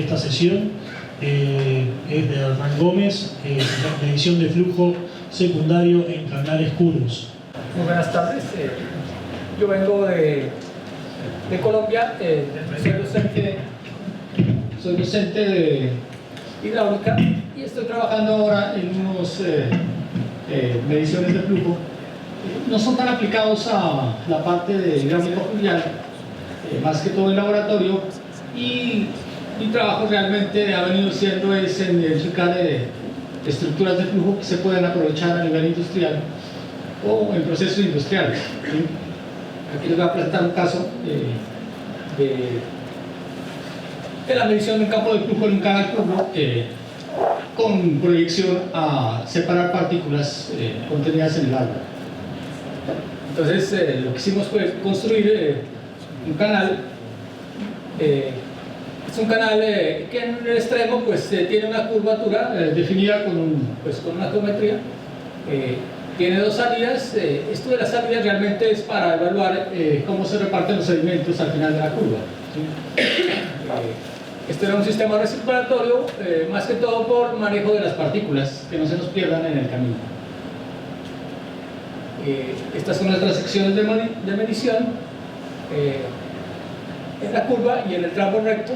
esta sesión es de Hernán Gómez, medición de flujo secundario en canales curvos. Muy buenas tardes, yo vengo de Colombia, soy docente de hidráulica y estoy trabajando ahora en unos mediciones de flujo. No son tan aplicados a la parte de hidráulica fluvial, más que todo en laboratorio, y mi trabajo realmente ha venido siendo en identificar estructuras de flujo que se pueden aprovechar a nivel industrial o en procesos industriales. ¿Sí? Aquí les voy a presentar un caso de la medición de un campo de flujo en un canal curvo con proyección a separar partículas contenidas en el agua. Entonces lo que hicimos fue construir un canal. Es un canal que en el extremo pues, tiene una curvatura definida con una geometría. Tiene dos salidas. Esto de las salidas realmente es para evaluar cómo se reparten los sedimentos al final de la curva. ¿Sí? Esto era un sistema recirculatorio, más que todo por manejo de las partículas, que no se nos pierdan en el camino. Estas son nuestras secciones de medición en la curva y en el tramo recto.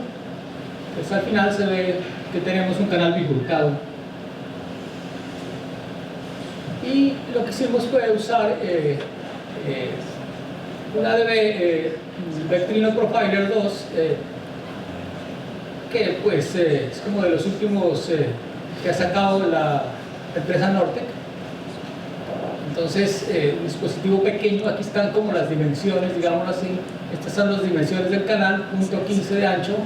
Pues al final se ve que tenemos un canal bifurcado. Y lo que hicimos fue usar un ADB Vectrino Profiler 2 que pues es como de los últimos que ha sacado la empresa Nortec. Entonces, un dispositivo pequeño, aquí están como las dimensiones, digamos así. Estas son las dimensiones del canal, 0.15 de ancho.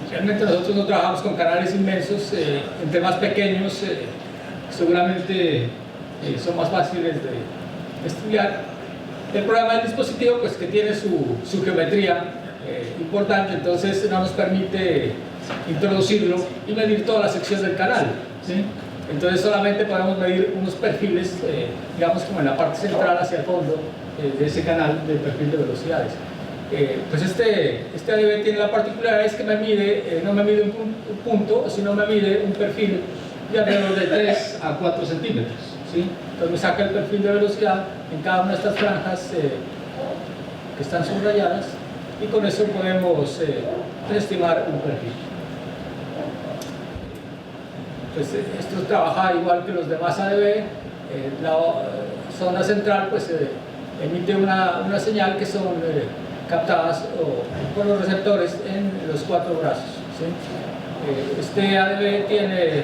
Realmente nosotros no trabajamos con canales inmensos, entre más pequeños seguramente son más fáciles de estudiar. El problema del dispositivo pues que tiene su geometría importante, entonces no nos permite introducirlo y medir toda la sección del canal, ¿sí? Entonces solamente podemos medir unos perfiles, digamos como en la parte central hacia el fondo de ese canal de perfil de velocidades. Pues este ADB tiene la particularidad es que no me mide un punto, sino me mide un perfil de alrededor de 3 a 4 centímetros. ¿Sí? Entonces me saca el perfil de velocidad en cada una de estas franjas que están subrayadas y con eso podemos estimar un perfil. Pues esto trabaja igual que los demás ADB. La zona central pues emite una señal que son captadas por los receptores en los 4 brazos. ¿Sí? Este ADB tiene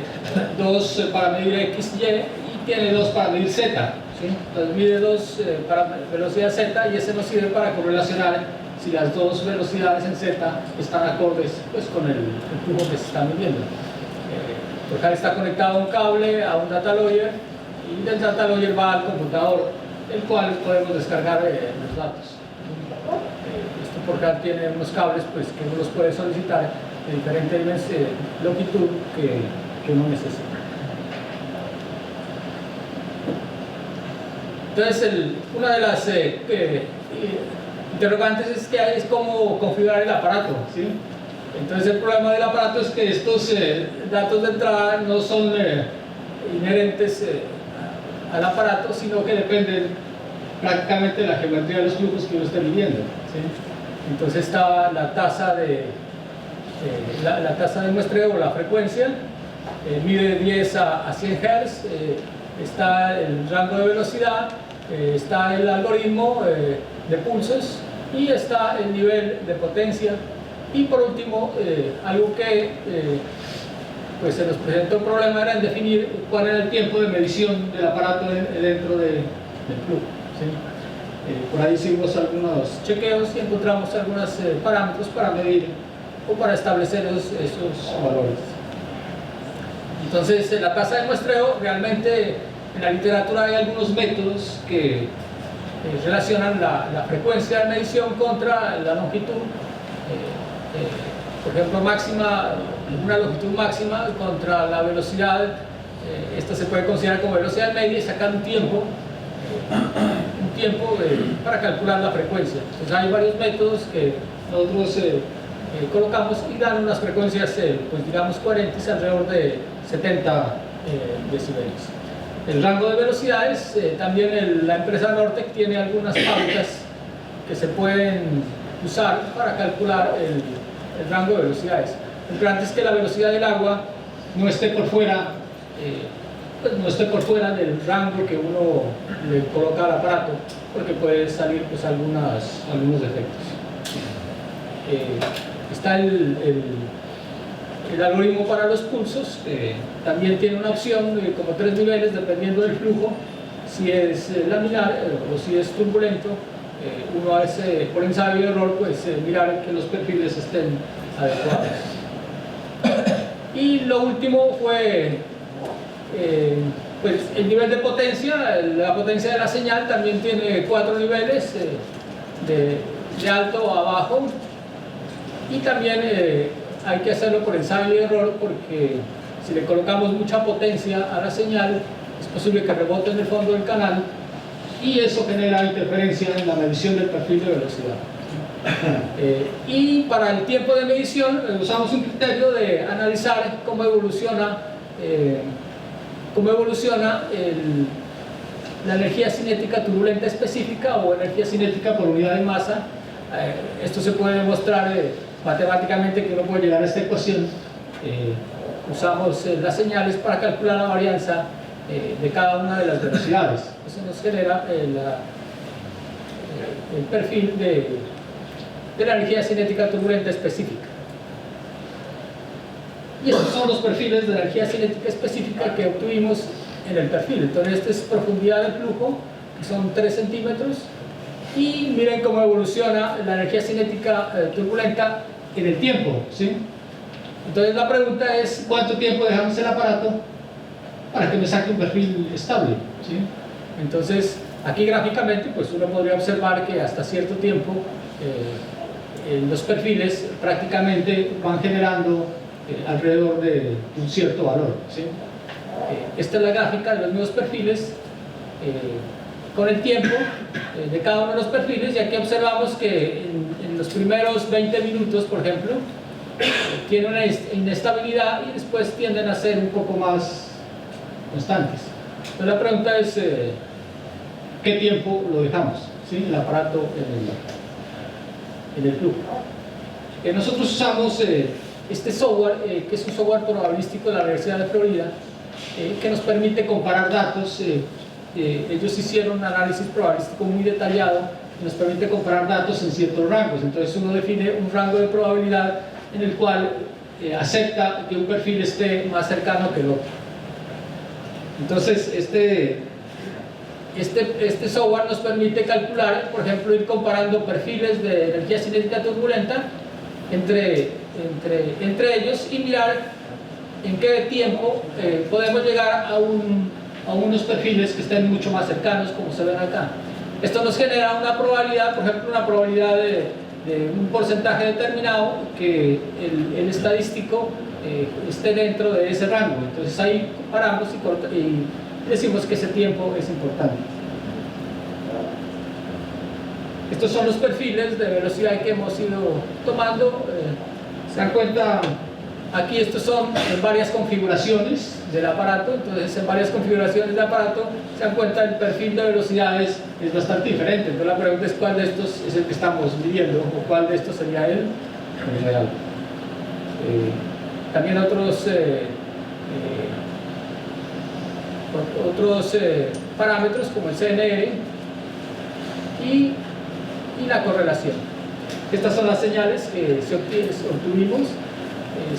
2 para medir X, Y y tiene 2 para medir Z. ¿Sí? Entonces mide 2 para velocidad Z y ese nos sirve para correlacionar si las dos velocidades en Z están acordes pues, con el flujo que se está midiendo. Por acá está conectado a un cable, a un data logger, y del data logger va al computador, el cual podemos descargar los datos. Esto por acá tiene unos cables pues, que uno los puede solicitar de diferente longitud que uno necesita. Entonces, una de las interrogantes es cómo configurar el aparato. ¿Sí? Entonces el problema del aparato es que estos datos de entrada no son inherentes al aparato, sino que dependen prácticamente de la geometría de los flujos que uno esté midiendo. ¿Sí? Entonces está la tasa de muestreo o la frecuencia, mide 10 a 100 Hz, está el rango de velocidad, está el algoritmo de pulsos y está el nivel de potencia. Y por último, algo que pues se nos presentó un problema era en definir cuál era el tiempo de medición del aparato dentro del flujo. ¿Sí? Por ahí hicimos algunos chequeos y encontramos algunos parámetros para medir o para establecer esos valores. Entonces, en la tasa de muestreo, realmente en la literatura hay algunos métodos que relacionan la frecuencia de medición contra la longitud. Por ejemplo, una longitud máxima contra la velocidad, esta se puede considerar como velocidad media y sacar un tiempo para calcular la frecuencia. Entonces hay varios métodos que nosotros colocamos y dan unas frecuencias, pues digamos coherentes, alrededor de 70 decibeles. El rango de velocidades, también la empresa Nortec tiene algunas pautas que se pueden usar para calcular el rango de velocidades. Lo importante es que la velocidad del agua no esté por fuera, no esté por fuera del rango que uno le coloca al aparato, porque puede salir pues algunos defectos. Está el algoritmo para los pulsos, también tiene una opción de como 3 niveles dependiendo del flujo, si es laminar o si es turbulento. Uno hace por ensayo y error pues mirar que los perfiles estén adecuados. Y lo último fue pues el nivel de potencia. La potencia de la señal también tiene 4 niveles, de alto a bajo, y también hay que hacerlo por ensayo y error, porque si le colocamos mucha potencia a la señal es posible que rebote en el fondo del canal y eso genera interferencia en la medición del perfil de velocidad. Y para el tiempo de medición usamos un criterio de analizar cómo evoluciona la energía cinética turbulenta específica o energía cinética por unidad de masa. Esto se puede demostrar matemáticamente, que uno puede llegar a esta ecuación. Usamos las señales para calcular la varianza de cada una de las velocidades. Eso nos genera el perfil de la energía cinética turbulenta específica. Y estos son los perfiles de la energía cinética específica que obtuvimos en el perfil. Entonces, esta es profundidad de flujo, que son 3 centímetros. Y miren cómo evoluciona la energía cinética turbulenta en el tiempo, ¿sí? Entonces la pregunta es, ¿cuánto tiempo dejamos el aparato para que me saque un perfil estable? ¿Sí? Entonces, aquí gráficamente, pues uno podría observar que hasta cierto tiempo los perfiles prácticamente van generando alrededor de un cierto valor, ¿sí? Esta es la gráfica de los nuevos perfiles con el tiempo de cada uno de los perfiles, y aquí observamos que en los primeros 20 minutos, por ejemplo, tiene una inestabilidad y después tienden a ser un poco más constantes. Entonces la pregunta es, ¿qué tiempo lo dejamos, ¿sí?, el aparato en el flujo? Nosotros usamos este software, que es un software probabilístico de la Universidad de Florida, que nos permite comparar datos. Ellos hicieron un análisis probabilístico muy detallado y nos permite comparar datos en ciertos rangos. Entonces uno define un rango de probabilidad en el cual acepta que un perfil esté más cercano que el otro. Entonces este software nos permite calcular, por ejemplo, ir comparando perfiles de energía cinética turbulenta entre ellos y mirar en qué tiempo podemos llegar a unos perfiles que estén mucho más cercanos, como se ven acá. Esto nos genera una probabilidad, por ejemplo, una probabilidad de un porcentaje determinado, que el estadístico esté dentro de ese rango. Entonces ahí comparamos y decimos que ese tiempo es importante. Estos son los perfiles de velocidad que hemos ido tomando. Se dan cuenta, aquí estos son en varias configuraciones del aparato. Entonces en varias configuraciones del aparato se dan cuenta, el perfil de velocidades es bastante diferente. Entonces la pregunta es, ¿cuál de estos es el que estamos midiendo o cuál de estos sería el real? También otros parámetros como el CNR y la correlación. Estas son las señales que obtuvimos.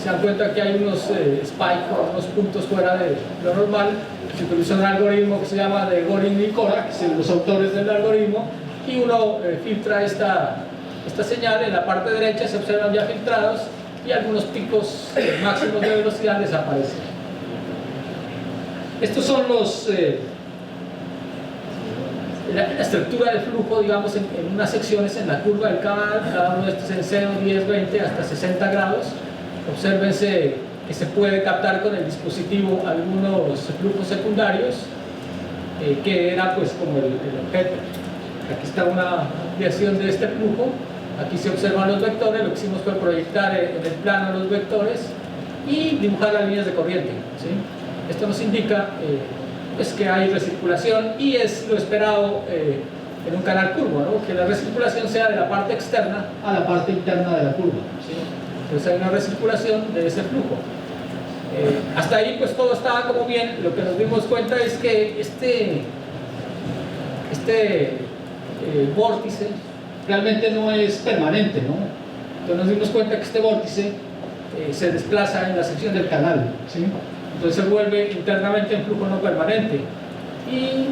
Se dan cuenta que hay unos spikes, unos puntos fuera de lo normal. Se utiliza un algoritmo que se llama de Gorin y Cora, que son los autores del algoritmo, y uno filtra esta señal. En la parte derecha se observan ya filtrados y algunos picos máximos de velocidad desaparecen. Estos son la estructura del flujo, digamos, en unas secciones en la curva del canal. Cada uno de estos en 0, 10, 20 hasta 60 grados. Obsérvense que se puede captar con el dispositivo algunos flujos secundarios, que era pues como el objeto. Aquí está una ampliación de este flujo, Aquí se observan los vectores, lo que hicimos fue proyectar en el plano los vectores y dibujar las líneas de corriente, ¿sí? Esto nos indica pues que hay recirculación y es lo esperado en un canal curvo, ¿no? Que la recirculación sea de la parte externa a la parte interna de la curva, ¿sí? Entonces hay una recirculación de ese flujo. Hasta ahí pues todo estaba como bien. Lo que nos dimos cuenta es que este vórtice realmente no es permanente, ¿no? Entonces nos dimos cuenta que este vórtice se desplaza en la sección del canal, ¿sí? Entonces se vuelve internamente en flujo no permanente y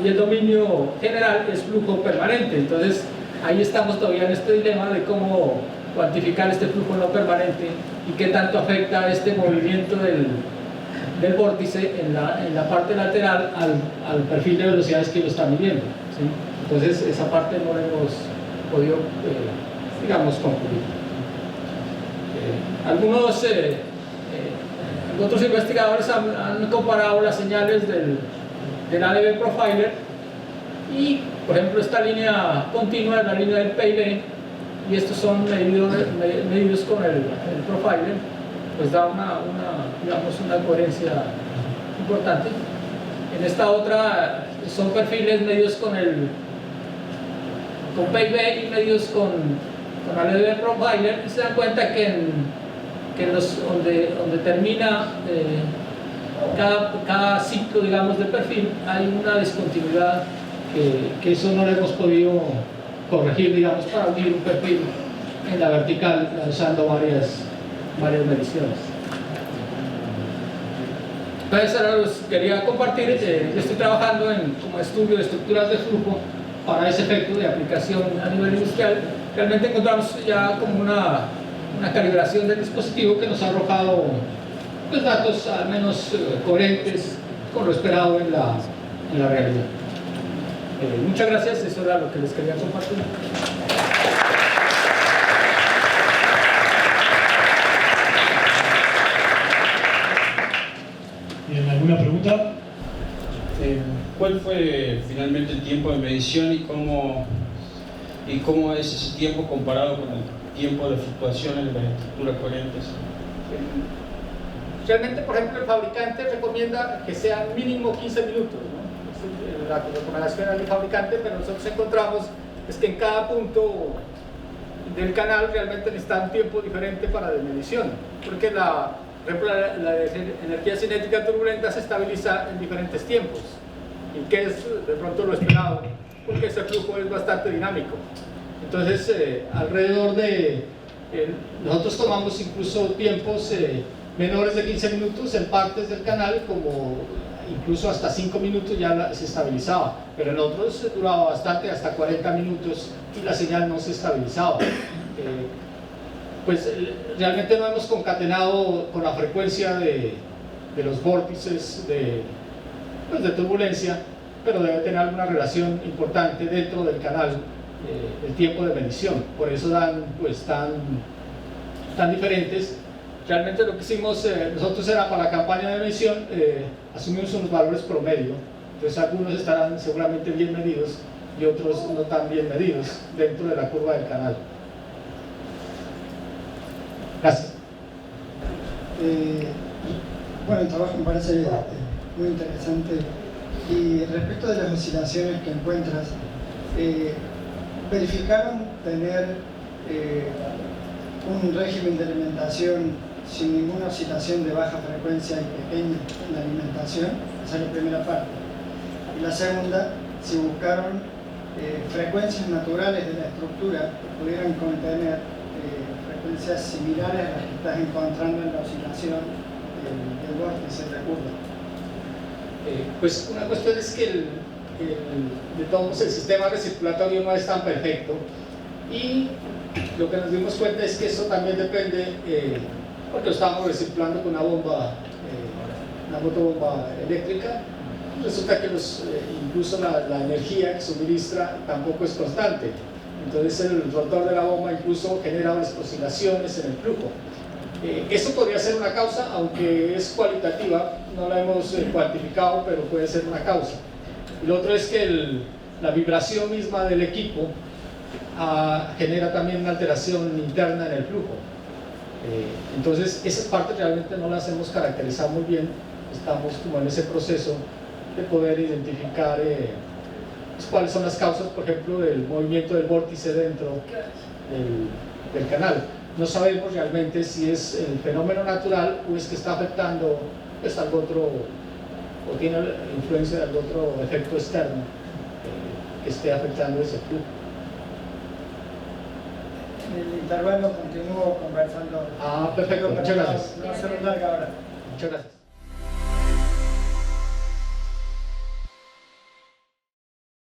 el dominio general es flujo permanente. Entonces ahí estamos todavía en este dilema de cómo cuantificar este flujo no permanente y qué tanto afecta este movimiento del vórtice en la parte lateral al perfil de velocidades que lo está midiendo, ¿sí? Entonces esa parte no la hemos podido, digamos, concluir. Algunos otros investigadores han comparado las señales del ADB Profiler y, por ejemplo, esta línea continua es la línea del PIB y estos son medidos con el Profiler, pues da digamos, una coherencia importante. En esta otra son perfiles medidos con PIB y medidos con ADB Profiler, y se dan cuenta que donde termina cada ciclo, digamos, de perfil, hay una discontinuidad que eso no lo hemos podido corregir, digamos, para unir un perfil en la vertical usando varias mediciones. Entonces ahora los quería compartir. Yo estoy trabajando como estudio de estructuras de flujo para ese efecto de aplicación a nivel industrial. Realmente encontramos ya como una calibración del dispositivo que nos ha arrojado pues, datos al menos coherentes con lo esperado en la realidad. Muchas gracias, eso era lo que les quería compartir. Bien, ¿alguna pregunta? ¿Cuál fue finalmente el tiempo de medición y cómo es ese tiempo comparado con el tiempo de fluctuaciones de la estructura coherentes? Realmente, por ejemplo, el fabricante recomienda que sean mínimo 15 minutos, ¿no? Es la recomendación del fabricante, pero nosotros encontramos es que en cada punto del canal realmente necesita un tiempo diferente para la medición, porque la energía cinética turbulenta se estabiliza en diferentes tiempos, y que es de pronto lo esperado, porque ese flujo es bastante dinámico. Entonces, alrededor de... nosotros tomamos incluso tiempos menores de 15 minutos en partes del canal, como incluso hasta 5 minutos ya se estabilizaba, pero en otros duraba bastante, hasta 40 minutos, y la señal no se estabilizaba. Pues realmente no hemos concatenado con la frecuencia de los vórtices de turbulencia, pero debe tener alguna relación importante dentro del canal el tiempo de medición, por eso dan pues tan diferentes. Realmente lo que hicimos nosotros era para la campaña de medición, asumimos unos valores promedio, entonces algunos estarán seguramente bien medidos y otros no tan bien medidos dentro de la curva del canal. Gracias. Bueno, el trabajo me parece muy interesante. Y respecto de las oscilaciones que encuentras, ¿verificaron tener un régimen de alimentación sin ninguna oscilación de baja frecuencia y pequeña en la alimentación? Esa es la primera parte. Y la segunda, si buscaron frecuencias naturales de la estructura que pudieran contener frecuencias similares a las que estás encontrando en la oscilación del vórtice de curva. Pues una cuestión es que de todos el sistema recirculatorio no es tan perfecto, y lo que nos dimos cuenta es que eso también depende, porque lo estábamos recirculando con una motobomba eléctrica. Resulta que incluso la energía que suministra tampoco es constante, entonces el rotor de la bomba incluso genera oscilaciones en el flujo. Eso podría ser una causa, aunque es cualitativa, no la hemos cuantificado, pero puede ser una causa. Y lo otro es que la vibración misma del equipo genera también una alteración interna en el flujo. Entonces esas partes realmente no las hemos caracterizado muy bien, estamos como en ese proceso de poder identificar cuáles son las causas, por ejemplo, del movimiento del vórtice dentro del canal. No sabemos realmente si es el fenómeno natural o es que está afectando pues, algo otro, o tiene influencia de algún otro efecto externo que esté afectando ese flujo. En el intervalo continúo conversando. Perfecto, muchas gracias. No va a ser larga ahora. Muchas gracias.